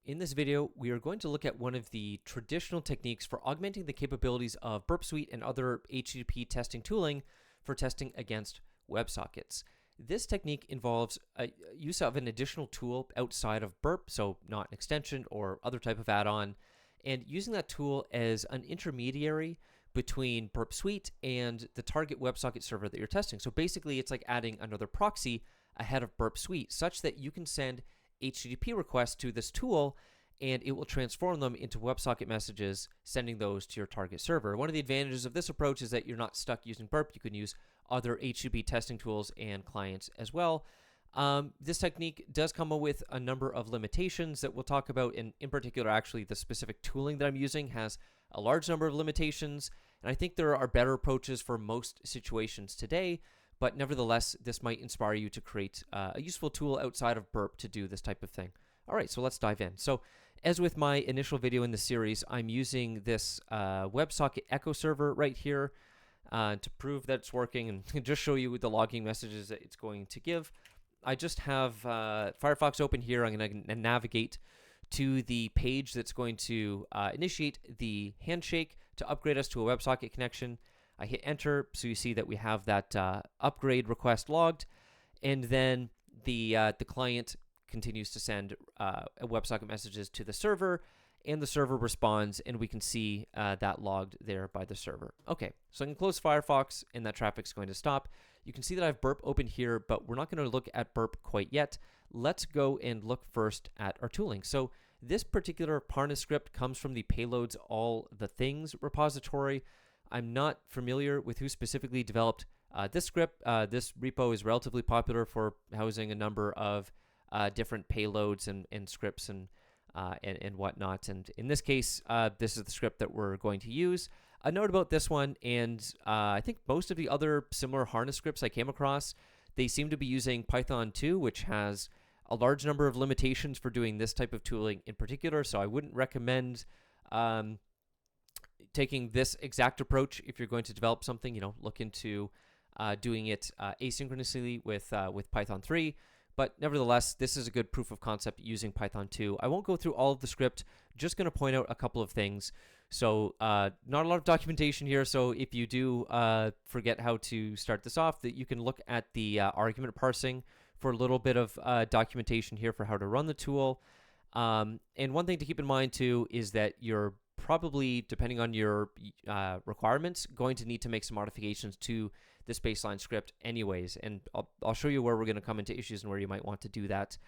In this video, we are going to look at one of the traditional techniques for augmenting the capabilities of Burp Suite and other HTTP testing tooling for testing against WebSockets. This technique involves a use of an additional tool outside of Burp, so not an extension or other type of add-on, and using that tool as an intermediary between Burp Suite and the target WebSocket server that you're testing. So basically, it's like adding another proxy ahead of Burp Suite, such that you can send HTTP requests to this tool and it will transform them into WebSocket messages, sending those to your target server. One of the advantages of this approach is that you're not stuck using Burp. You can use other HTTP testing tools and clients as well. This technique does come with a number of limitations that we'll talk about, and in particular, actually, the specific tooling that I'm using has a large number of limitations, and I think there are better approaches for most situations today. But nevertheless, this might inspire you to create a useful tool outside of Burp to do this type of thing. All right, so let's dive in. So as with my initial video in the series, I'm using this WebSocket echo server right here to prove that it's working and just show you the logging messages that it's going to give. I just have Firefox open here. I'm going to navigate to the page that's going to initiate the handshake to upgrade us to a WebSocket connection. I hit enter, so you see that we have that upgrade request logged, and then the client continues to send WebSocket messages to the server, and the server responds, and we can see that logged there by the server. Okay, so I can close Firefox, and that traffic's going to stop. You can see that I have Burp open here, but we're not going to look at Burp quite yet. Let's go and look first at our tooling. So this particular Parna script comes from the payloads all the things repository. I'm not familiar with who specifically developed this script. This repo is relatively popular for housing a number of different payloads and scripts and whatnot. And in this case, this is the script that we're going to use. A note about this one, and I think most of the other similar harness scripts I came across, they seem to be using Python 2, which has a large number of limitations for doing this type of tooling in particular. So I wouldn't recommend taking this exact approach if you're going to develop something. Look into doing it asynchronously with Python 3. But nevertheless, this is a good proof of concept using Python 2. I won't go through all of the script, just going to point out a couple of things. So not a lot of documentation here, so if you do forget how to start this off, that you can look at the argument parsing for a little bit of documentation here for how to run the tool. And one thing to keep in mind too is that you're probably, depending on your requirements, going to need to make some modifications to this baseline script anyways. And I'll show you where we're going to come into issues and where you might want to do that.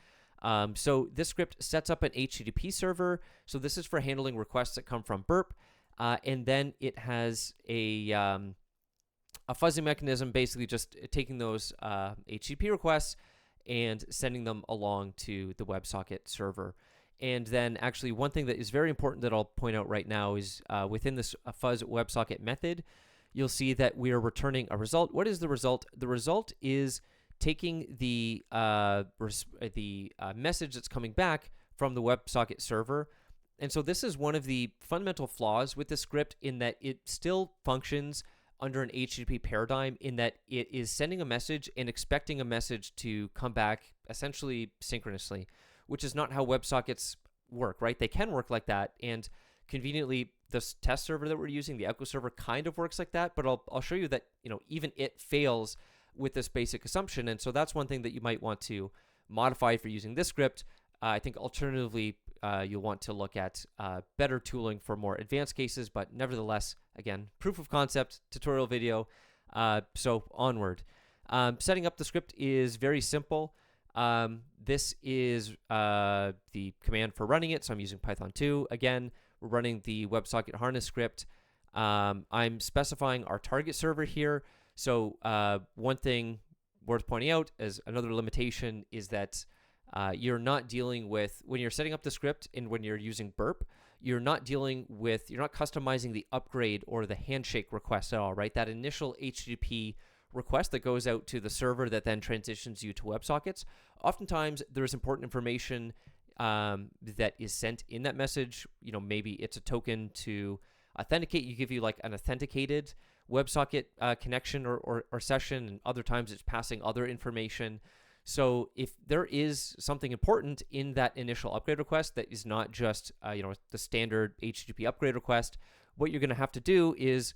So this script sets up an HTTP server. So this is for handling requests that come from Burp. And then it has a fuzzy mechanism, basically just taking those HTTP requests and sending them along to the WebSocket server. And then actually one thing that is very important that I'll point out right now is within this fuzz WebSocket method, you'll see that we are returning a result. What is the result? The result is taking the message that's coming back from the WebSocket server. And so this is one of the fundamental flaws with the script, in that it still functions under an HTTP paradigm, in that it is sending a message and expecting a message to come back essentially synchronously, which is not how WebSockets work, right? They can work like that, and conveniently, this test server that we're using, the Echo server, kind of works like that, but I'll show you that even it fails with this basic assumption, and so that's one thing that you might want to modify for using this script. I think alternatively, you'll want to look at better tooling for more advanced cases, but nevertheless, again, proof of concept tutorial video, so onward. Setting up the script is very simple. This is the command for running it, so I'm using Python 2. Again, we're running the WebSocket harness script. I'm specifying our target server here. So one thing worth pointing out as another limitation is that you're not dealing with, when you're setting up the script and when you're using Burp, you're not customizing the upgrade or the handshake request at all, right? That initial HTTP request that goes out to the server that then transitions you to WebSockets. Oftentimes, there's important information that is sent in that message. Maybe it's a token to authenticate. You give you like an authenticated WebSocket connection or session, and other times it's passing other information. So if there is something important in that initial upgrade request that is not just the standard HTTP upgrade request, what you're going to have to do is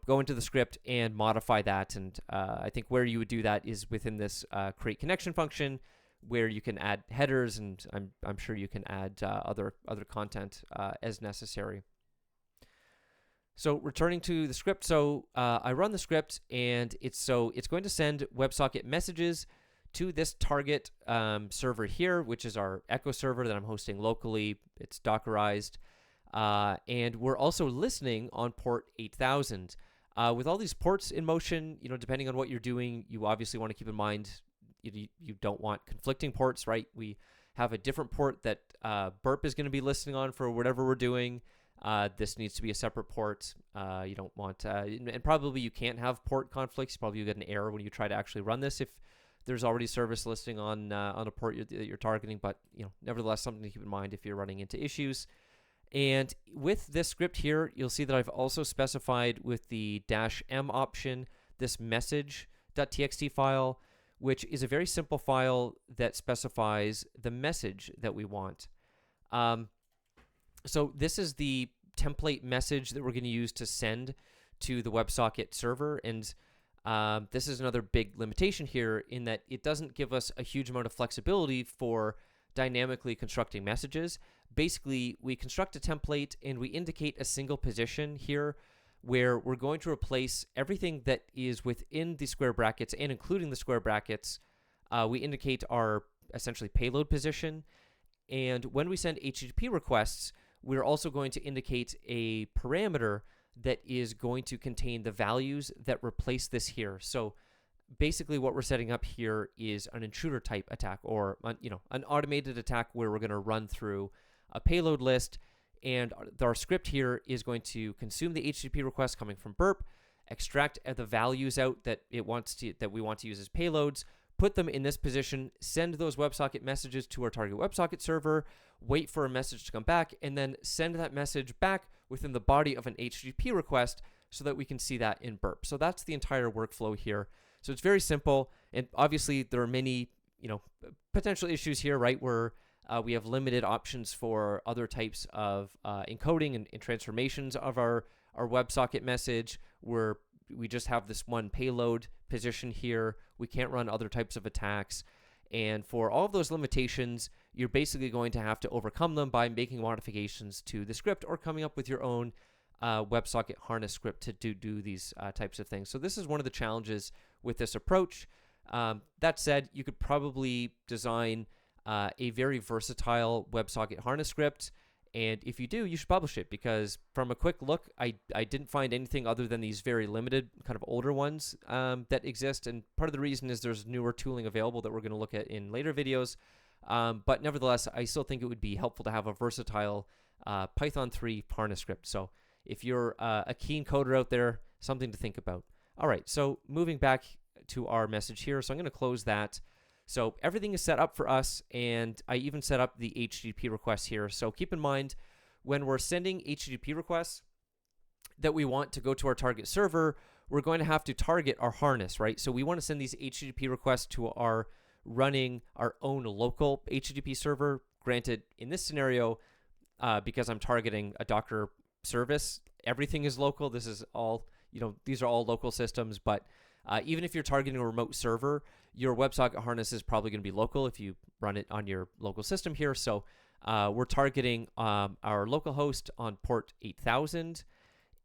go into the script and modify that. And I think where you would do that is within this create connection function, where you can add headers, and I'm sure you can add other content as necessary. So returning to the script, so I run the script, and it's going to send WebSocket messages to this target server here, which is our Echo server that I'm hosting locally. It's Dockerized, and we're also listening on port 8000. With all these ports in motion, depending on what you're doing, you obviously want to keep in mind you don't want conflicting ports, right? We have a different port that Burp is going to be listening on for whatever we're doing. This needs to be a separate port. You don't want, and probably you can't have port conflicts. Probably you get an error when you try to actually run this if there's already service listing on a port that you're targeting. But nevertheless, something to keep in mind if you're running into issues. And with this script here, you'll see that I've also specified with the -m option this message.txt file, which is a very simple file that specifies the message that we want. So this is the template message that we're going to use to send to the WebSocket server. And this is another big limitation here in that it doesn't give us a huge amount of flexibility for dynamically constructing messages. Basically, we construct a template and we indicate a single position here where we're going to replace everything that is within the square brackets, and including the square brackets, we indicate our essentially payload position. And when we send HTTP requests, we're also going to indicate a parameter that is going to contain the values that replace this here. So basically what we're setting up here is an intruder type attack, or an automated attack where we're going to run through a payload list, and our script here is going to consume the HTTP request coming from Burp, extract the values out that we want to use as payloads, put them in this position, send those WebSocket messages to our target WebSocket server, wait for a message to come back, and then send that message back within the body of an HTTP request so that we can see that in Burp. So that's the entire workflow here. So it's very simple, and obviously there are many potential issues here, right, where we have limited options for other types of encoding and transformations of our WebSocket message, where we just have this one payload position here. We can't run other types of attacks. And for all of those limitations, you're basically going to have to overcome them by making modifications to the script or coming up with your own WebSocket harness script to do these types of things. So this is one of the challenges with this approach. That said, you could probably design a very versatile WebSocket harness script. And if you do, you should publish it, because from a quick look, I didn't find anything other than these very limited kind of older ones that exist. And part of the reason is there's newer tooling available that we're going to look at in later videos. But nevertheless, I still think it would be helpful to have a versatile Python 3 harness script. So if you're a keen coder out there, something to think about. All right, so moving back to our message here. So I'm going to close that. So everything is set up for us, and I even set up the HTTP requests here. So keep in mind, when we're sending HTTP requests that we want to go to our target server, we're going to have to target our harness, right? So we want to send these HTTP requests to running our own local HTTP server. Granted, in this scenario, because I'm targeting a Docker service, everything is local. This is all, these are all local systems, but even if you're targeting a remote server, your WebSocket harness is probably going to be local if you run it on your local system here. So we're targeting our local host on port 8000,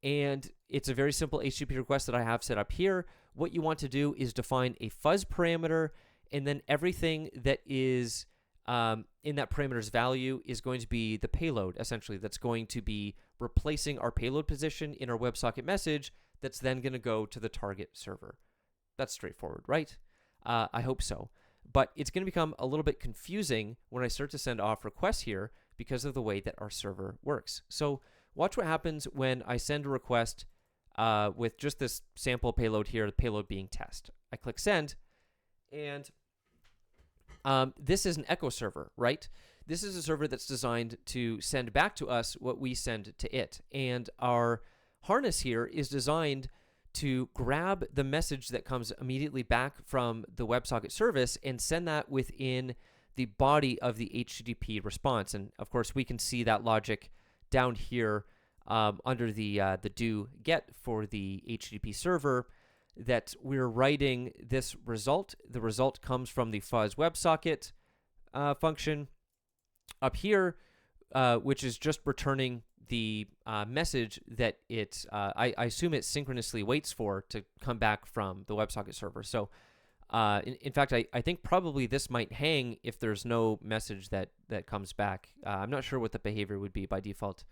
and it's a very simple HTTP request that I have set up here. What you want to do is define a fuzz parameter, and then everything that is in that parameter's value is going to be the payload, essentially, that's going to be replacing our payload position in our WebSocket message that's then going to go to the target server. That's straightforward, right? I hope so. But it's going to become a little bit confusing when I start to send off requests here because of the way that our server works. So watch what happens when I send a request with just this sample payload here, the payload being test. I click send, and this is an Echo server, right? This is a server that's designed to send back to us what we send to it. And our harness here is designed to grab the message that comes immediately back from the WebSocket service and send that within the body of the HTTP response. And of course, we can see that logic down here under the do get for the HTTP server, that we're writing this result. The result comes from the fuzz WebSocket function up here, which is just returning the message that I assume it synchronously waits for to come back from the WebSocket server. So in fact, I think probably this might hang if there's no message that comes back. I'm not sure what the behavior would be by default,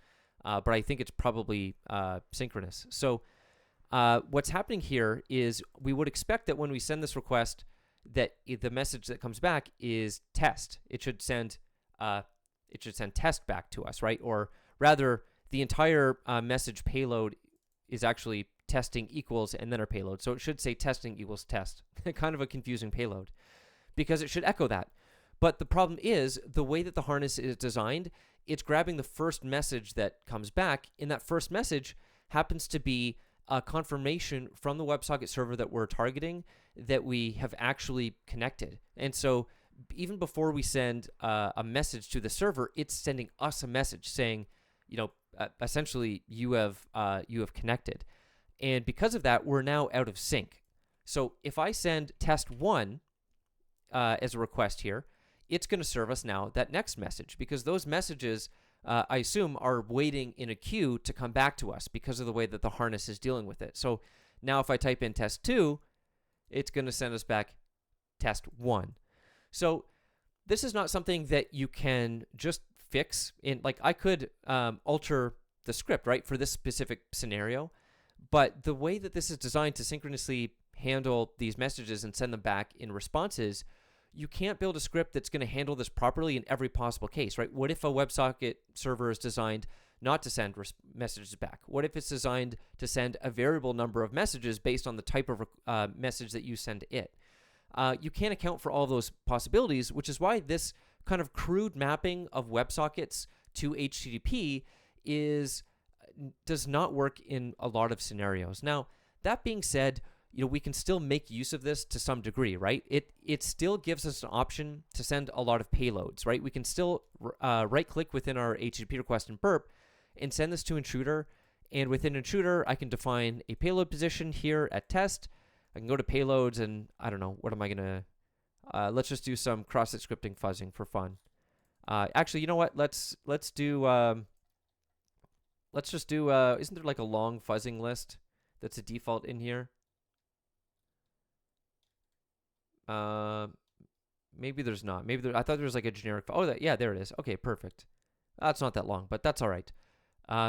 but I think it's probably synchronous. So what's happening here is we would expect that when we send this request, that the message that comes back is test. It should send test back to us, right? Or rather, the entire message payload is actually testing equals and then our payload. So it should say testing equals test. Kind of a confusing payload because it should echo that. But the problem is the way that the harness is designed, it's grabbing the first message that comes back, and that first message happens to be a confirmation from the WebSocket server that we're targeting that we have actually connected. And so even before we send a message to the server, it's sending us a message saying, essentially you have connected. And because of that, we're now out of sync. So if I send test1 as a request here, it's going to serve us now that next message, because those messages, I assume, are waiting in a queue to come back to us because of the way that the harness is dealing with it. So now if I type in test2, it's going to send us back test1. So this is not something that you can just fix in, like I could alter the script, right, for this specific scenario. But the way that this is designed to synchronously handle these messages and send them back in responses, you can't build a script that's going to handle this properly in every possible case, right? What if a WebSocket server is designed not to send messages back? What if it's designed to send a variable number of messages based on the type of message that you send to it? You can't account for all those possibilities, which is why this kind of crude mapping of WebSockets to HTTP does not work in a lot of scenarios. Now, that being said, we can still make use of this to some degree, right? It still gives us an option to send a lot of payloads, right? We can still right-click within our HTTP request in Burp and send this to Intruder. And within Intruder, I can define a payload position here at test. I can go to payloads, and I don't know, what am I going to... let's just do some cross-site scripting fuzzing for fun. Actually, you know what? Let's do... let's just do... isn't there like a long fuzzing list that's a default in here? Maybe there's not. Maybe I thought there was like a generic... Oh, yeah, there it is. Okay, perfect. That's not that long, but that's all right.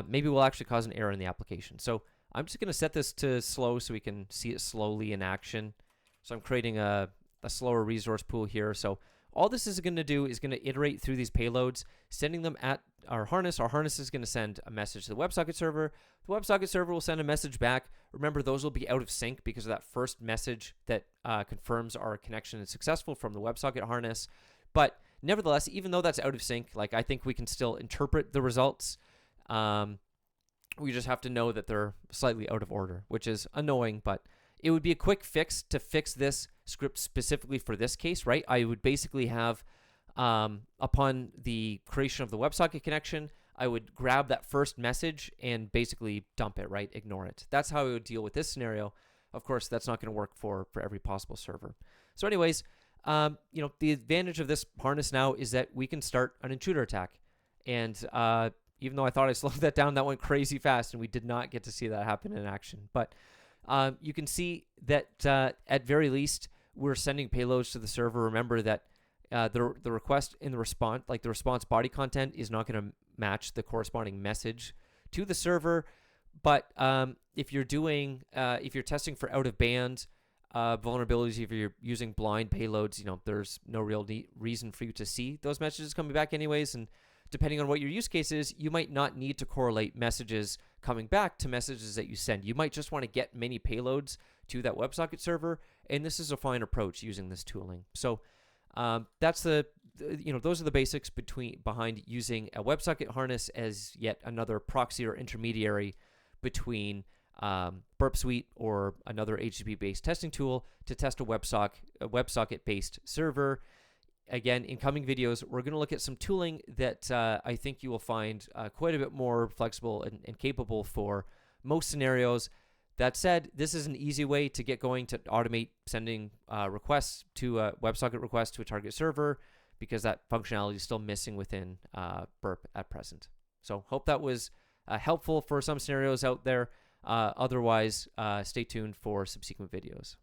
Maybe we'll actually cause an error in the application. So I'm just going to set this to slow so we can see it slowly in action. So I'm creating a slower resource pool here. So all this is going to do is going to iterate through these payloads, sending them at our harness. Our harness is going to send a message to the WebSocket server. The WebSocket server will send a message back. Remember, those will be out of sync because of that first message that confirms our connection is successful from the WebSocket harness. But nevertheless, even though that's out of sync, like I think we can still interpret the results. We just have to know that they're slightly out of order, which is annoying, but it would be a quick fix to fix this script specifically for this case, right? I would basically have, upon the creation of the WebSocket connection, I would grab that first message and basically dump it, right? Ignore it. That's how I would deal with this scenario. Of course, that's not going to work for every possible server. So anyways, the advantage of this harness now is that we can start an intruder attack. And even though I thought I slowed that down, that went crazy fast, and we did not get to see that happen in action. But you can see that at very least, we're sending payloads to the server. Remember that the request in the response, like the response body content, is not going to match the corresponding message to the server. But if you're testing for out of band vulnerabilities, if you're using blind payloads, there's no real reason for you to see those messages coming back anyways. And depending on what your use case is, you might not need to correlate messages coming back to messages that you send. You might just want to get many payloads to that WebSocket server, and this is a fine approach using this tooling. So that's those are the basics behind using a WebSocket harness as yet another proxy or intermediary between Burp Suite or another HTTP-based testing tool to test a WebSocket-based server. Again, in coming videos, we're going to look at some tooling that I think you will find quite a bit more flexible and capable for most scenarios. That said, this is an easy way to get going to automate sending requests to a WebSocket request to a target server, because that functionality is still missing within Burp at present. So hope that was helpful for some scenarios out there. Otherwise, stay tuned for subsequent videos.